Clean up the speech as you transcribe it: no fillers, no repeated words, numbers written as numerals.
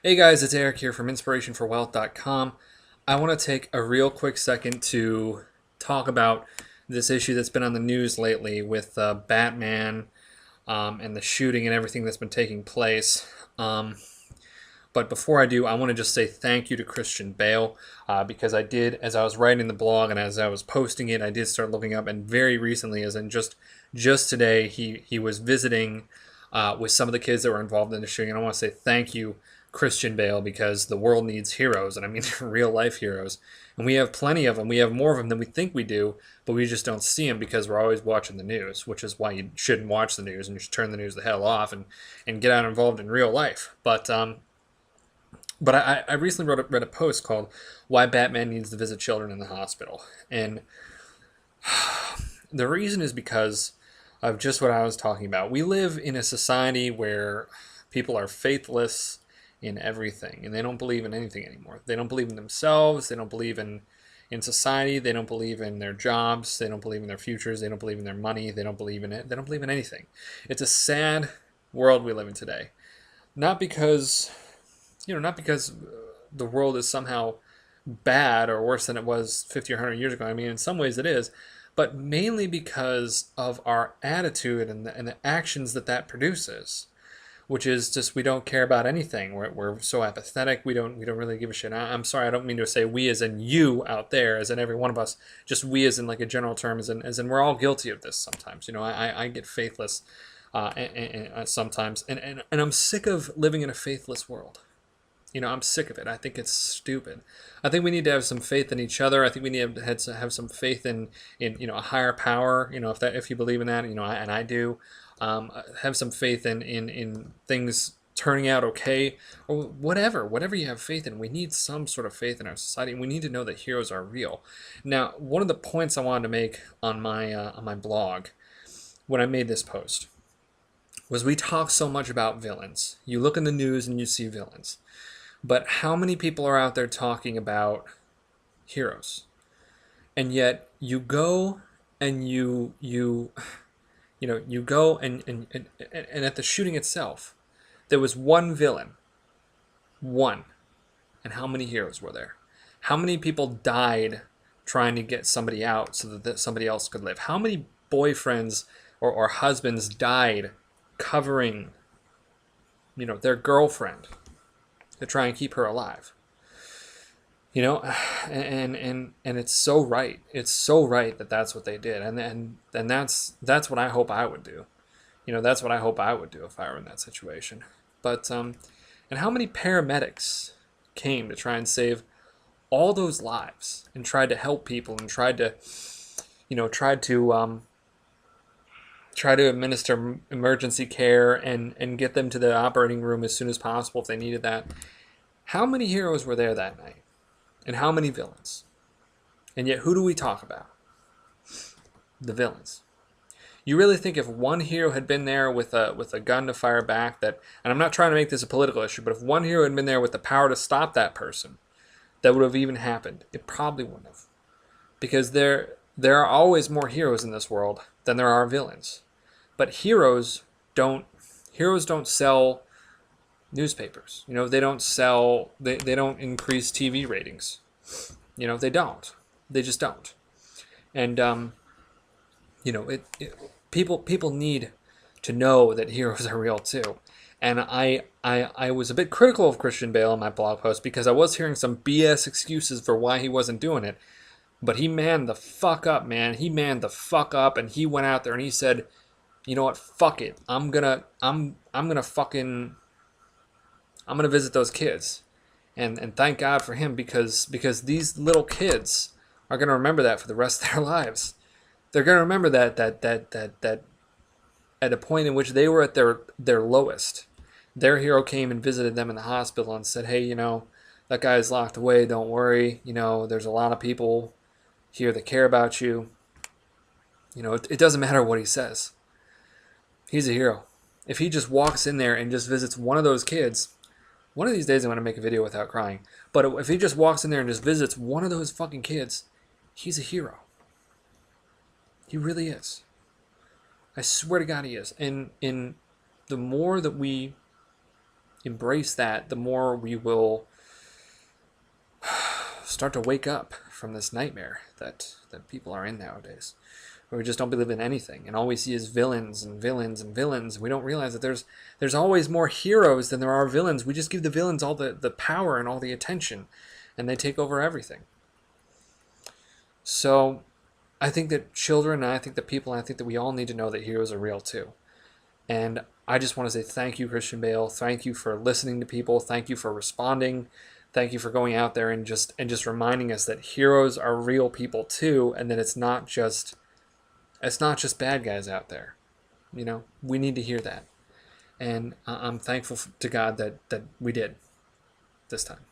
Hey guys, it's Eric here from inspirationforwealth.com. I want to take a real quick second to talk about this issue that's been on the news lately with Batman and the shooting and everything that's been taking place. But before I do, I want to just say thank you to Christian Bale because I did, as I was writing the blog and as I was posting it, I did start looking up. And very recently, as in just today, he was visiting with some of the kids that were involved in the shooting. And I want to say thank you, Christian Bale, because the world needs heroes, and I mean real life heroes. And we have plenty of them. We have more of them than we think we do, but we just don't see them because we're always watching the news, which is why you shouldn't watch the news and you should turn the news the hell off and get out involved in real life. But I recently read a post called "Why Batman Needs to Visit Children in the Hospital," and the reason is because of just what I was talking about. We live in a society where people are faithless in everything, and they don't believe in anything anymore. They don't believe in themselves. They don't believe in society. They don't believe in their jobs. They don't believe in their futures. They don't believe in their money. They don't believe in it. They don't believe in anything. It's a sad world we live in today. Not because not because the world is somehow bad or worse than it was 50 or 100 years ago. I mean, in some ways it is, but mainly because of our attitude and the actions that produces, which is just we don't care about anything. We're so apathetic. We don't really give a shit. I'm sorry, I don't mean to say we as in you out there, as in every one of us. Just we as in like a general term, as in we're all guilty of this sometimes. I get faithless sometimes, and I'm sick of living in a faithless world. I'm sick of it. I think it's stupid. I think we need to have some faith in each other. I think we need to have some faith in a higher power. If you believe in that, and I do, have some faith in things turning out okay, or whatever you have faith in. We need some sort of faith in our society, and we need to know that heroes are real. Now, one of the points I wanted to make on my blog when I made this post was we talk so much about villains. You look in the news and you see villains. But how many people are out there talking about heroes? And yet you go and you go and at the shooting itself, there was one villain. One. And how many heroes were there? How many people died trying to get somebody out so that somebody else could live? How many boyfriends or husbands died covering, their girlfriend to try and keep her alive? And it's so right. It's so right that that's what they did, and that's what I hope I would do. That's what I hope I would do if I were in that situation. But and how many paramedics came to try and save all those lives and tried to help people and try to administer emergency care and get them to the operating room as soon as possible if they needed that. How many heroes were there that night? And how many villains? And yet, who do we talk about? The villains. You really think if one hero had been there with a gun to fire back, and I'm not trying to make this a political issue, but if one hero had been there with the power to stop that person, that would have even happened? It probably wouldn't have. Because there are always more heroes in this world than there are villains. But heroes don't sell newspapers. They don't sell, they don't increase TV ratings. They don't. They just don't. And people need to know that heroes are real too. And I was a bit critical of Christian Bale in my blog post because I was hearing some BS excuses for why he wasn't doing it. But he manned the fuck up, man. He manned the fuck up, and he went out there and he said, "You know what? Fuck it. I'm gonna visit those kids," and thank God for him because these little kids are gonna remember that for the rest of their lives. They're gonna remember that at a point in which they were at their lowest, their hero came and visited them in the hospital and said, "Hey, that guy is locked away. Don't worry. There's a lot of people here that care about you. It doesn't matter what he says. He's a hero. If he just walks in there and just visits one of those kids." One of these days I'm going to make a video without crying. But if he just walks in there and just visits one of those fucking kids, he's a hero. He really is. I swear to God he is. And the more that we embrace that, the more we will start to wake up from this nightmare that people are in nowadays, where we just don't believe in anything, and all we see is villains and villains and villains. We don't realize that there's always more heroes than there are villains. We just give the villains all the power and all the attention, and they take over everything. So I think that children, and I think that people, and I think that we all need to know that heroes are real too. And I just want to say thank you, Christian Bale. Thank you for listening to people. Thank you for responding. Thank you for going out there and just reminding us that heroes are real people too, and that it's not just bad guys out there. You know, we need to hear that. And I'm thankful to God that we did this time.